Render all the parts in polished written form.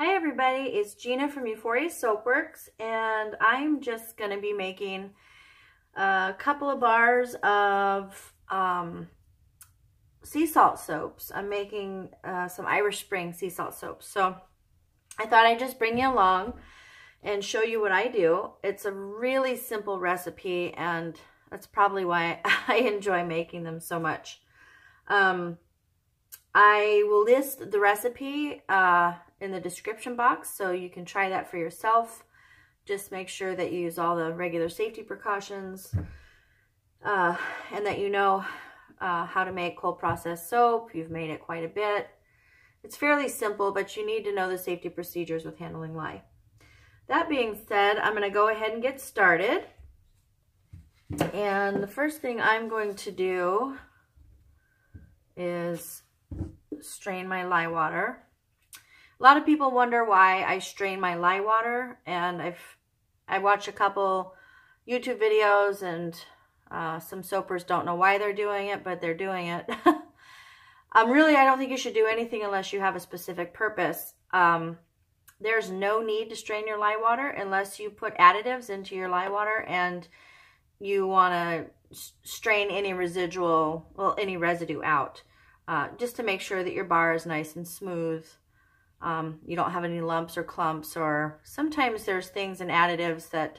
Hi everybody, it's Gina from Euphoria Soapworks, and I'm just going to be making a couple of bars of sea salt soaps. I'm making some Irish Spring sea salt soaps. So I thought I'd just bring you along and show you what I do. It's a really simple recipe, and that's probably why I enjoy making them so much. I will list the recipe in the description box, so you can try that for yourself. Just make sure that you use all the regular safety precautions and that you know how to make cold process soap. You've made it quite a bit. It's fairly simple, but you need to know the safety procedures with handling lye. That being said, I'm going to go ahead and get started. And the first thing I'm going to do is strain my lye water. A lot of people wonder why I strain my lye water, and I watched a couple YouTube videos, and some soapers don't know why they're doing it, but they're doing it. Really, I don't think you should do anything unless you have a specific purpose. There's no need to strain your lye water unless you put additives into your lye water and you want to strain any residual, well, any residue out. Just to make sure that your bar is nice and smooth. You don't have any lumps or clumps, or sometimes there's things in additives that,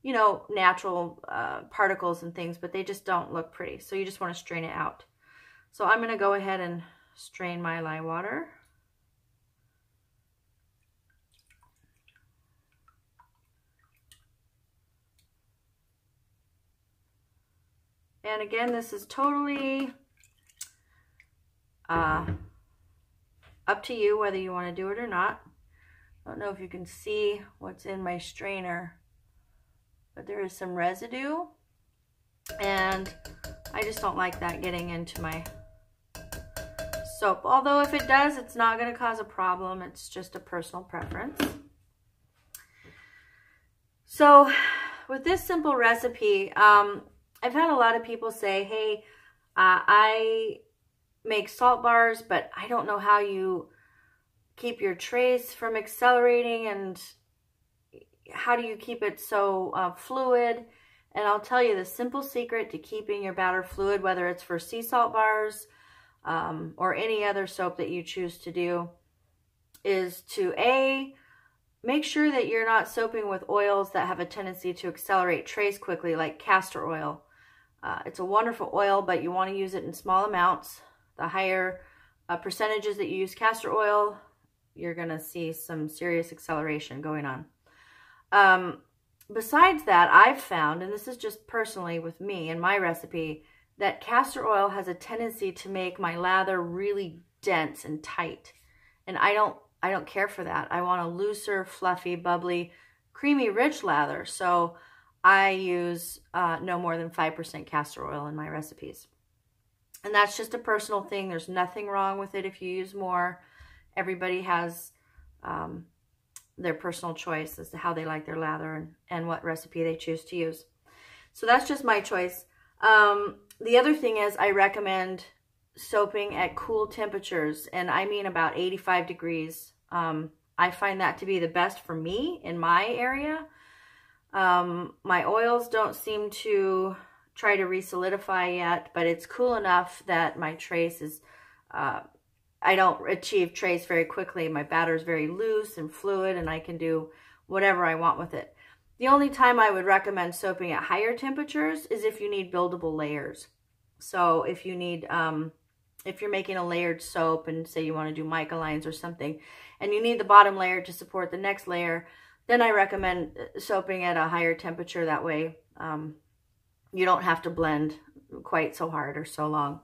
you know, natural particles and things, but they just don't look pretty. So you just want to strain it out. So I'm going to go ahead and strain my lye water. And again, this is totally up to you whether you want to do it or not. I don't know if you can see what's in my strainer, but there is some residue, and I just don't like that getting into my soap. Although if it does, it's not going to cause a problem. It's just a personal preference. So with this simple recipe, I've had a lot of people say, hey, I make salt bars, but I don't know how you keep your trays from accelerating, and how do you keep it so fluid? And I'll tell you the simple secret to keeping your batter fluid, whether it's for sea salt bars or any other soap that you choose to do, is to make sure that you're not soaping with oils that have a tendency to accelerate trays quickly, like castor oil. It's a wonderful oil, but you want to use it in small amounts. The higher percentages that you use castor oil, you're going to see some serious acceleration going on. Besides that, I've found, and this is just personally with me and my recipe, that castor oil has a tendency to make my lather really dense and tight. And I don't care for that. I want a looser, fluffy, bubbly, creamy, rich lather. So I use no more than 5% castor oil in my recipes. And that's just a personal thing. There's nothing wrong with it if you use more. Everybody has their personal choice as to how they like their lather and what recipe they choose to use. So that's just my choice. The other thing is, I recommend soaping at cool temperatures, and I mean about 85 degrees. I find that to be the best for me in my area. My oils don't seem to try to re-solidify yet, but it's cool enough that my trace is, I don't achieve trace very quickly. My batter is very loose and fluid, and I can do whatever I want with it. The only time I would recommend soaping at higher temperatures is if you need buildable layers. So if you need, if you're making a layered soap, and say you want to do mica lines or something, and you need the bottom layer to support the next layer, then I recommend soaping at a higher temperature. That way, you don't have to blend quite so hard or so long.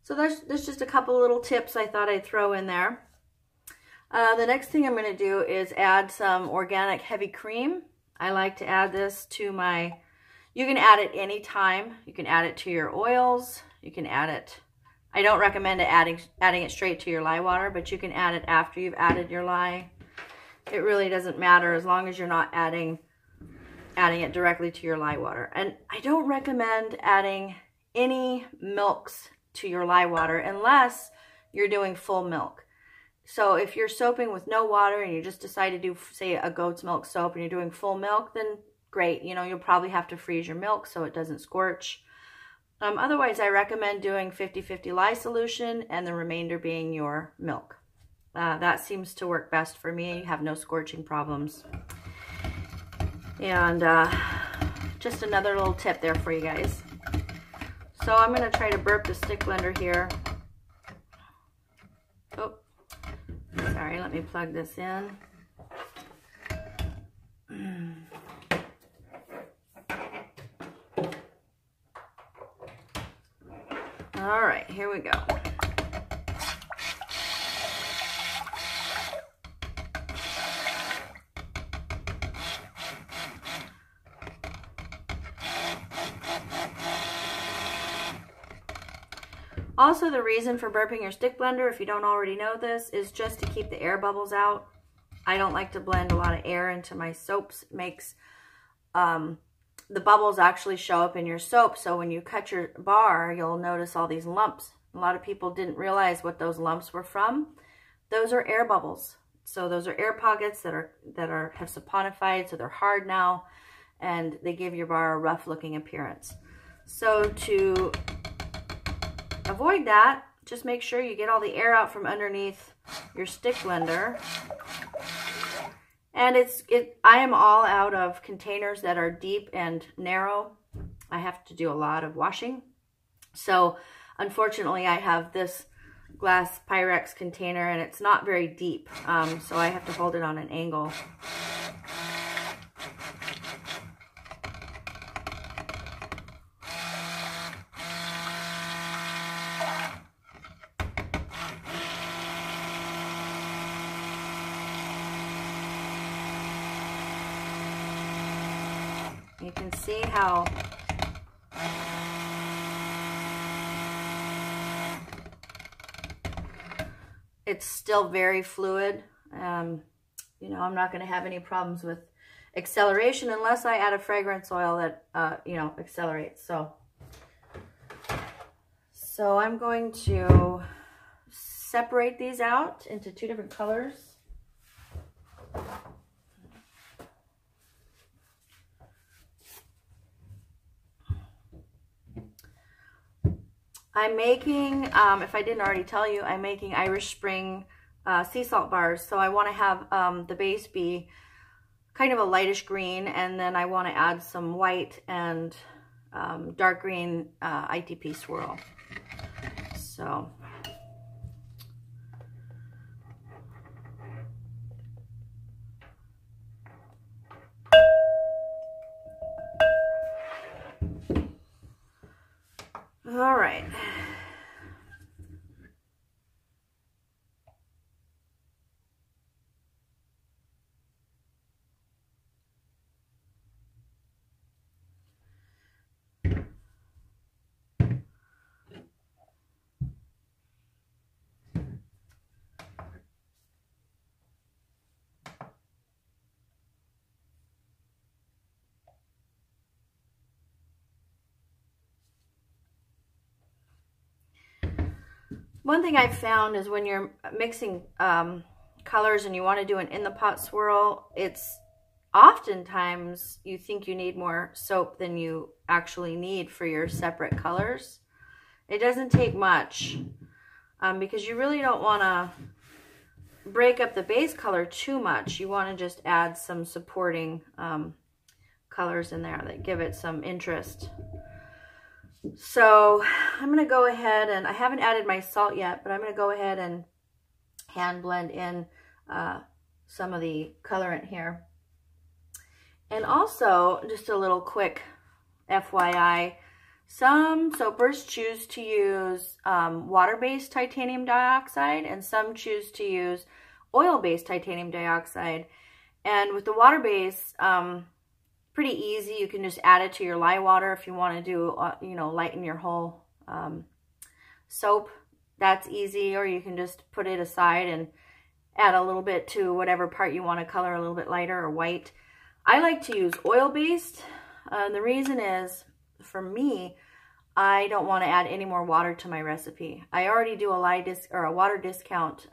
So there's just a couple little tips I thought I'd throw in there. The next thing I'm going to do is add some organic heavy cream. I like to add this to my, you can add it anytime. You can add it to your oils. You can add it, I don't recommend adding it straight to your lye water, but you can add it after you've added your lye. It really doesn't matter as long as you're not adding it directly to your lye water. And I don't recommend adding any milks to your lye water unless you're doing full milk. So if you're soaping with no water and you just decide to do, say, a goat's milk soap and you're doing full milk, then great. You know, you'll probably have to freeze your milk so it doesn't scorch. Otherwise, I recommend doing 50-50 lye solution and the remainder being your milk. That seems to work best for me. You have no scorching problems. And just another little tip there for you guys. So I'm going to try to burp the stick blender here. Oh, sorry, let me plug this in. All right, here we go. Also, the reason for burping your stick blender, if you don't already know this, is just to keep the air bubbles out. I don't like to blend a lot of air into my soaps. It makes the bubbles actually show up in your soap. So when you cut your bar, you'll notice all these lumps. A lot of people didn't realize what those lumps were from. Those are air bubbles. So those are air pockets that have saponified, so they're hard now, and they give your bar a rough looking appearance. So to avoid that, just make sure you get all the air out from underneath your stick blender. And I am all out of containers that are deep and narrow. I have to do a lot of washing. So unfortunately, I have this glass Pyrex container and it's not very deep. So I have to hold it on an angle. You can see how it's still very fluid. You know, I'm not going to have any problems with acceleration unless I add a fragrance oil that, you know, accelerates. So I'm going to separate these out into two different colors. I'm making, if I didn't already tell you, I'm making Irish Spring sea salt bars. So I want to have the base be kind of a lightish green, and then I want to add some white and dark green ITP swirl. So all right. One thing I've found is when you're mixing colors and you want to do an in-the-pot swirl, it's oftentimes you think you need more soap than you actually need for your separate colors. It doesn't take much because you really don't want to break up the base color too much. You want to just add some supporting colors in there that give it some interest. So I'm going to go ahead and I haven't added my salt yet, but I'm going to go ahead and hand blend in some of the colorant here. And also, just a little quick FYI, some soapers choose to use water-based titanium dioxide, and some choose to use oil-based titanium dioxide. And with the water-based, pretty easy. You can just add it to your lye water if you want to do, you know, lighten your whole soap. That's easy. Or you can just put it aside and add a little bit to whatever part you want to color a little bit lighter or white. I like to use oil-based. The reason is, for me, I don't want to add any more water to my recipe. I already do a lye disc or a water discount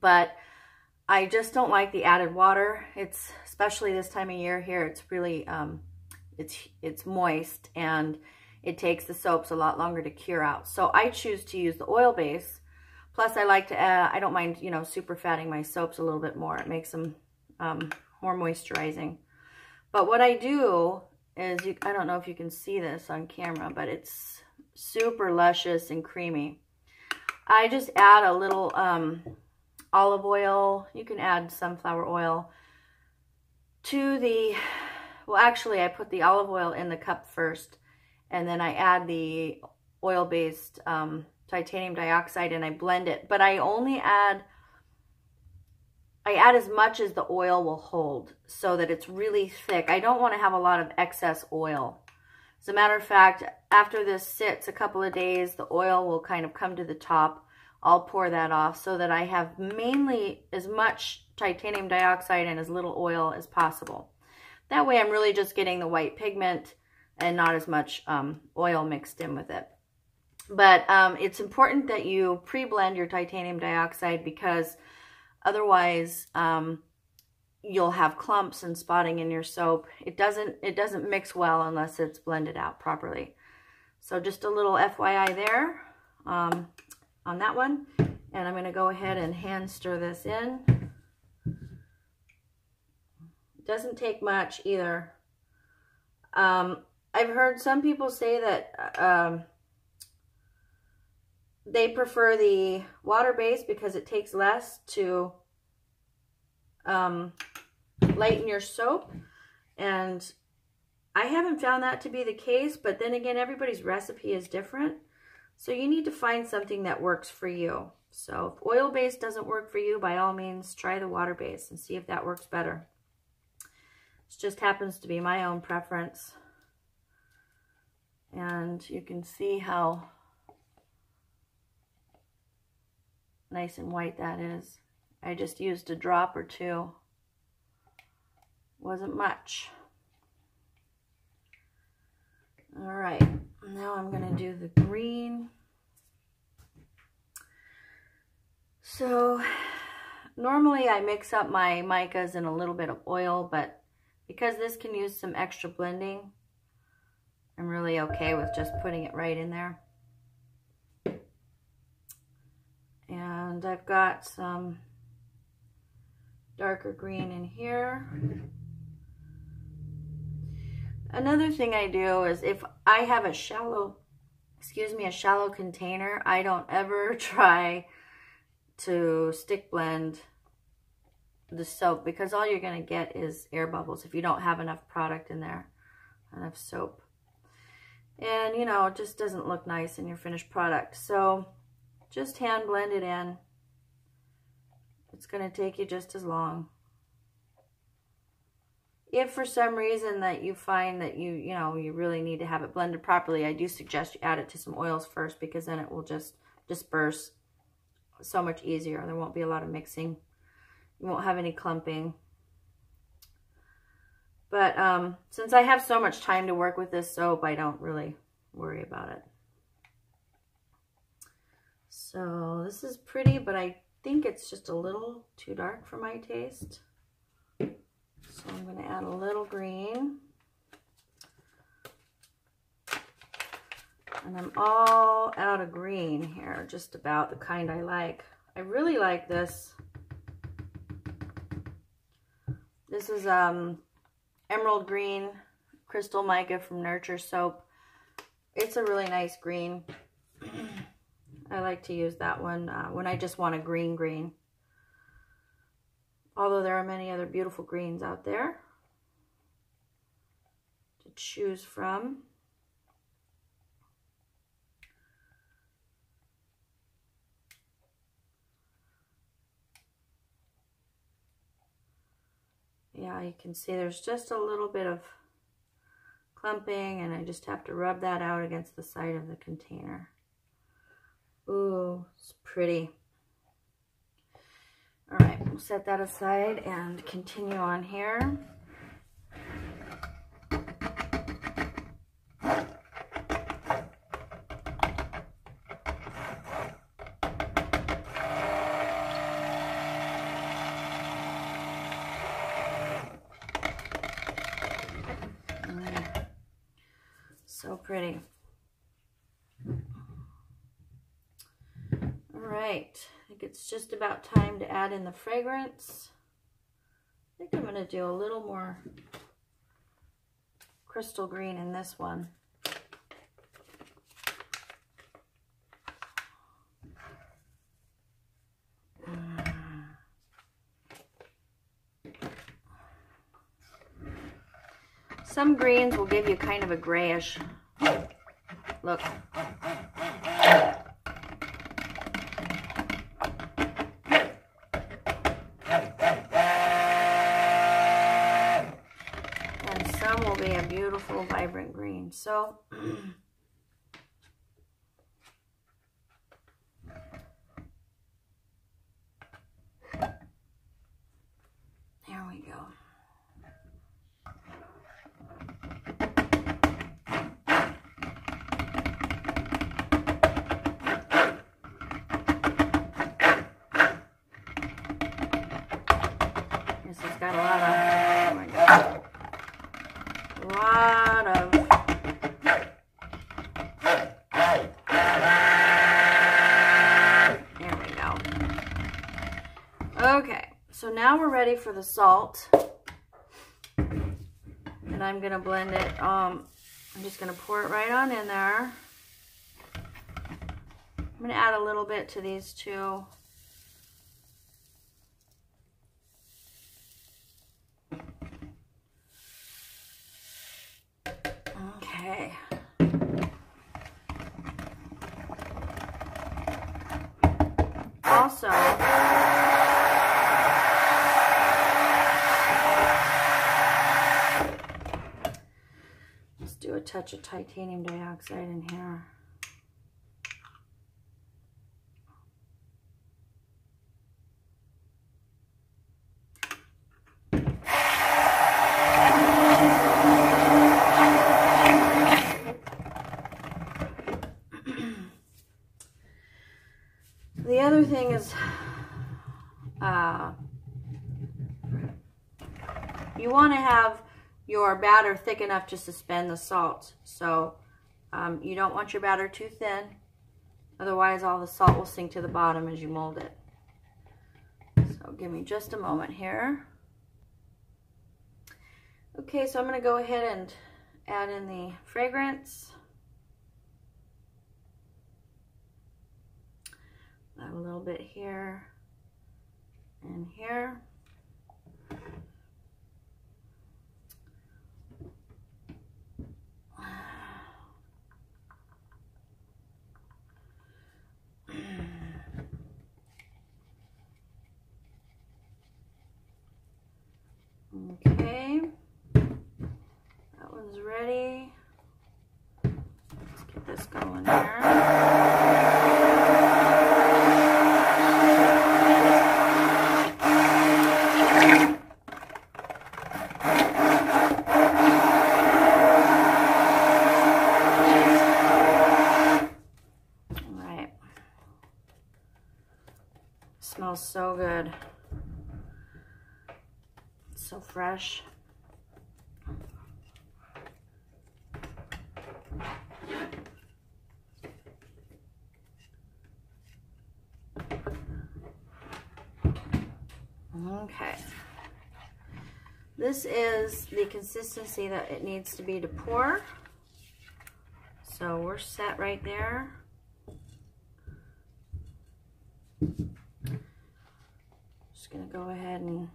but I just don't like the added water. It's, especially this time of year here, it's really, it's moist, and it takes the soaps a lot longer to cure out. So I choose to use the oil base. Plus I like to add, I don't mind, you know, super fatting my soaps a little bit more. It makes them more moisturizing. But what I do is, I don't know if you can see this on camera, but it's super luscious and creamy. I just add a little olive oil. You can add sunflower oil to the, well, actually I put the olive oil in the cup first, and then I add the oil-based titanium dioxide, and I blend it. But I only add, I add as much as the oil will hold so that it's really thick. I don't want to have a lot of excess oil. As a matter of fact, after this sits a couple of days, the oil will kind of come to the top. I'll pour that off so that I have mainly as much titanium dioxide and as little oil as possible. That way I'm really just getting the white pigment and not as much oil mixed in with it. But it's important that you pre-blend your titanium dioxide, because otherwise you'll have clumps and spotting in your soap. It doesn't mix well unless it's blended out properly. So just a little FYI there on that one. And I'm going to go ahead and hand stir this in. It doesn't take much either. I've heard some people say that they prefer the water base because it takes less to lighten your soap, and I haven't found that to be the case. But then again, everybody's recipe is different, so you need to find something that works for you. So if oil base doesn't work for you, by all means try the water base and see if that works better. It just happens to be my own preference, and you can see how nice and white that is. I just used a drop or two. Wasn't much. All right, now I'm going to do the green. So normally I mix up my micas in a little bit of oil, but because this can use some extra blending, I'm really okay with just putting it right in there. And I've got some darker green in here. Another thing I do is, if I have a shallow container, I don't ever try to stick blend the soap, because all you're going to get is air bubbles if you don't have enough product in there, enough soap. And, you know, it just doesn't look nice in your finished product. So just hand blend it in. It's going to take you just as long. If for some reason that you find that you really need to have it blended properly, I do suggest you add it to some oils first, because then it will just disperse so much easier. There won't be a lot of mixing. You won't have any clumping. But since I have so much time to work with this soap, I don't really worry about it. So this is pretty, but I think it's just a little too dark for my taste. So I'm going to add a little green. And I'm all out of green here, just about the kind I like. I really like this. This is emerald green crystal mica from Nurture Soap. It's a really nice green. I like to use that one when I just want a green. Although there are many other beautiful greens out there to choose from. Yeah, you can see there's just a little bit of clumping, and I just have to rub that out against the side of the container. Ooh, it's pretty. All right, we'll set that aside and continue on here. pretty. All right, I think it's just about time to add in the fragrance. I think I'm going to do a little more crystal green in this one. Some greens will give you kind of a grayish look. And some will be a beautiful, vibrant green. So, there we go. It's got a lot of, oh my God, a lot of, there we go. Okay, so now we're ready for the salt, and I'm going to blend it, I'm just going to pour it right on in there. I'm going to add a little bit to these two. Okay. Also, let's do a touch of titanium dioxide in here. The other thing is, you want to have your batter thick enough to suspend the salt. So you don't want your batter too thin, otherwise all the salt will sink to the bottom as you mold it. So give me just a moment here. Okay, so I'm going to go ahead and add in the fragrance. Add a little bit here and here. Okay, that one's ready. Let's get this going here. Smells so good. It's so fresh. Okay. This is the consistency that it needs to be to pour. So we're set right there. Just gonna go ahead and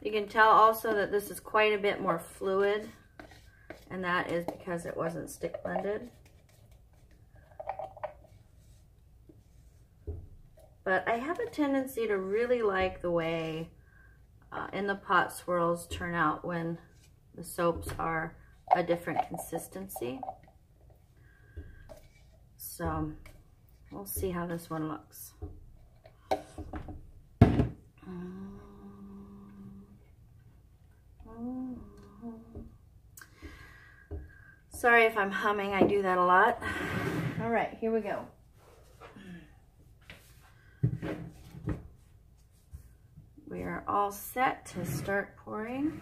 you can tell also that this is quite a bit more fluid, and that is because it wasn't stick blended. but I have a tendency to really like the way in the pot swirls turn out when the soaps are a different consistency. So we'll see how this one looks. Sorry if I'm humming, I do that a lot. All right, here we go. We are all set to start pouring.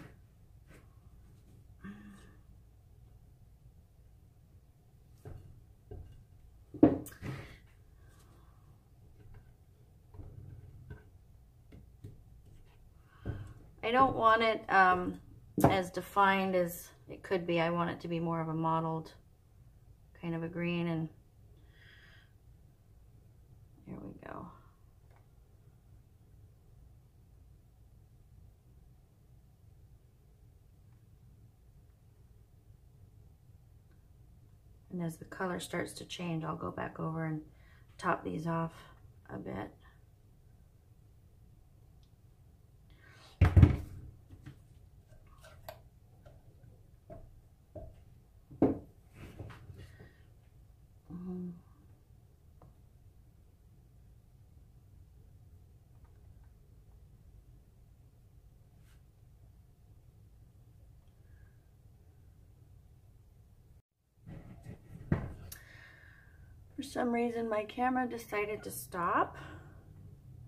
I don't want it as defined as it could be. I want it to be more of a mottled kind of a green, and here we go. And as the color starts to change, I'll go back over and top these off a bit. For some reason, my camera decided to stop,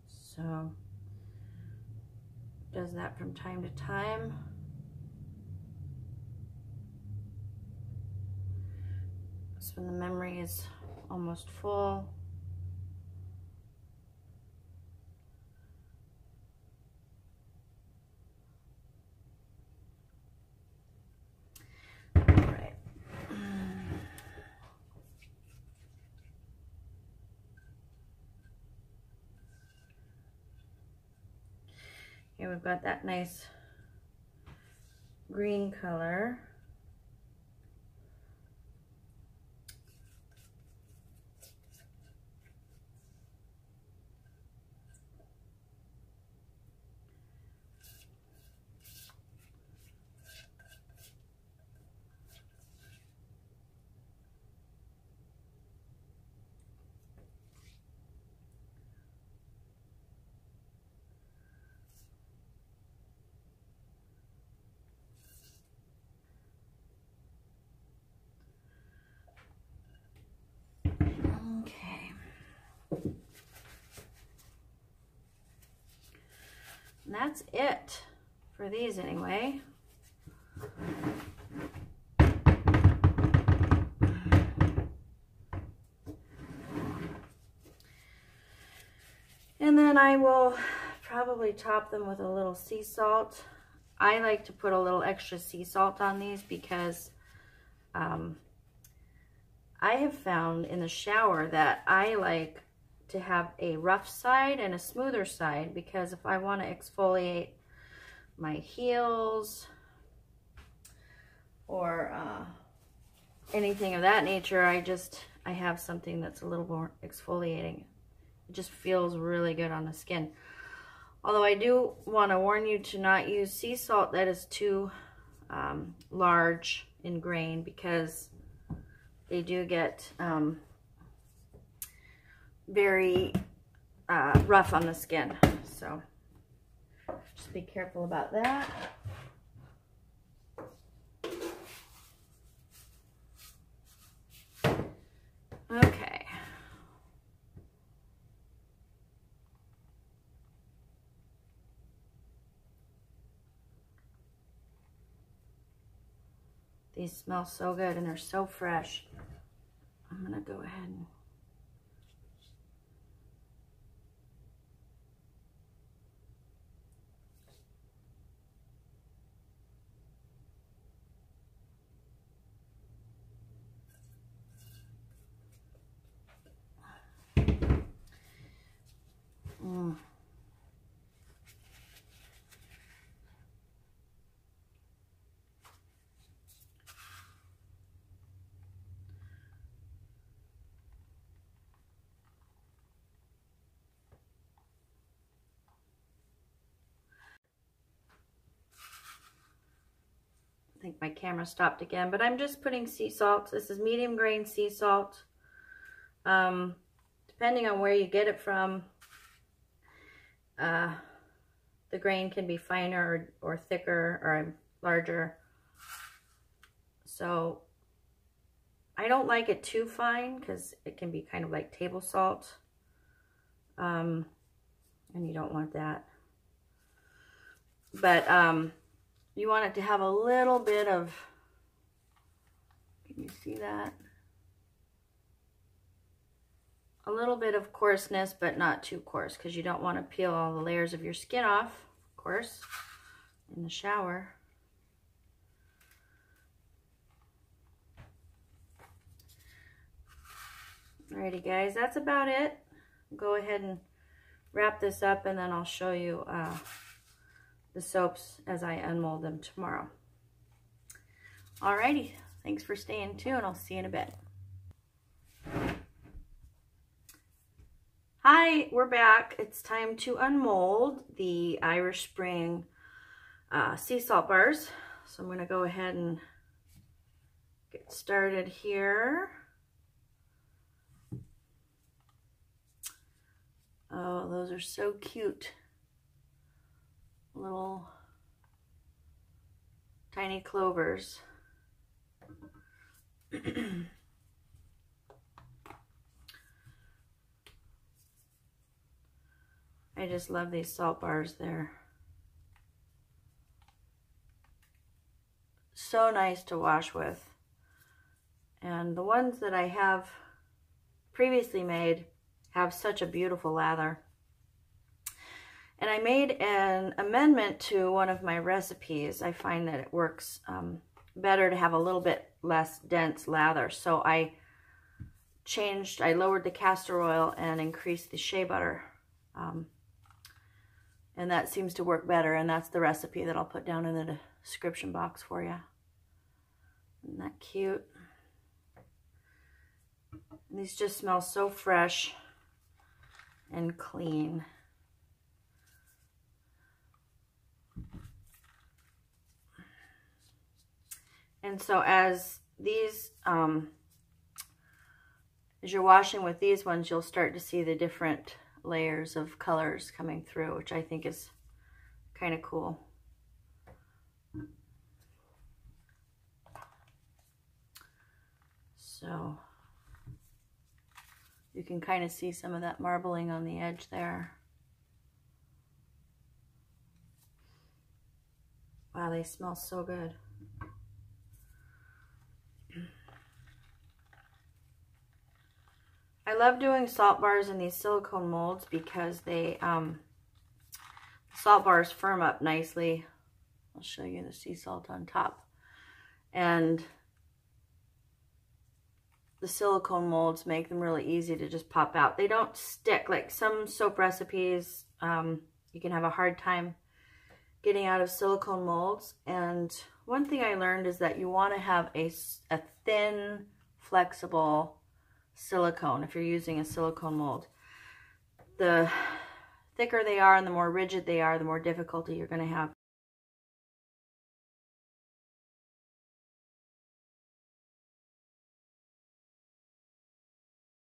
so it does that from time to time. So when the memory is almost full. Here we've got that nice green color. And that's it for these anyway. And then I will probably top them with a little sea salt. I like to put a little extra sea salt on these because I have found in the shower that I like to have a rough side and a smoother side, because if I want to exfoliate my heels or anything of that nature, I have something that's a little more exfoliating. It just feels really good on the skin. Although I do want to warn you to not use sea salt that is too large in grain, because they do get very rough on the skin. So just be careful about that. Okay. These smell so good and they're so fresh. I'm gonna go ahead and think my camera stopped again, but I'm just putting sea salt. This is medium grain sea salt. Depending on where you get it from, the grain can be finer or thicker or larger. So I don't like it too fine because it can be kind of like table salt. And you don't want that. But you want it to have a little bit of, can you see that? A little bit of coarseness, but not too coarse, because you don't want to peel all the layers of your skin off, of course, in the shower. Alrighty guys, that's about it. Go ahead and wrap this up, and then I'll show you the soaps as I unmold them tomorrow. Alrighty, thanks for staying tuned. I'll see you in a bit. Hi, we're back. It's time to unmold the Irish Spring sea salt bars. So I'm going to go ahead and get started here. Oh, those are so cute. Little tiny clovers. I just love these salt bars. They're so nice to wash with. And the ones that I have previously made have such a beautiful lather. And I made an amendment to one of my recipes. I find that it works better to have a little bit less dense lather. So I lowered the castor oil and increased the shea butter. And that seems to work better, and that's the recipe that I'll put down in the description box for you. Isn't that cute? And these just smell so fresh and clean. And so as these, as you're washing with these ones, you'll start to see the different layers of colors coming through, which I think is kind of cool. So you can kind of see some of that marbling on the edge there. Wow, they smell so good. I love doing salt bars in these silicone molds because they, salt bars firm up nicely. I'll show you the sea salt on top. And the silicone molds make them really easy to just pop out. They don't stick. Like some soap recipes, you can have a hard time getting out of silicone molds. And one thing I learned is that you want to have a thin, flexible silicone if you're using a silicone mold. The thicker they are and the more rigid they are, the more difficulty you're going to have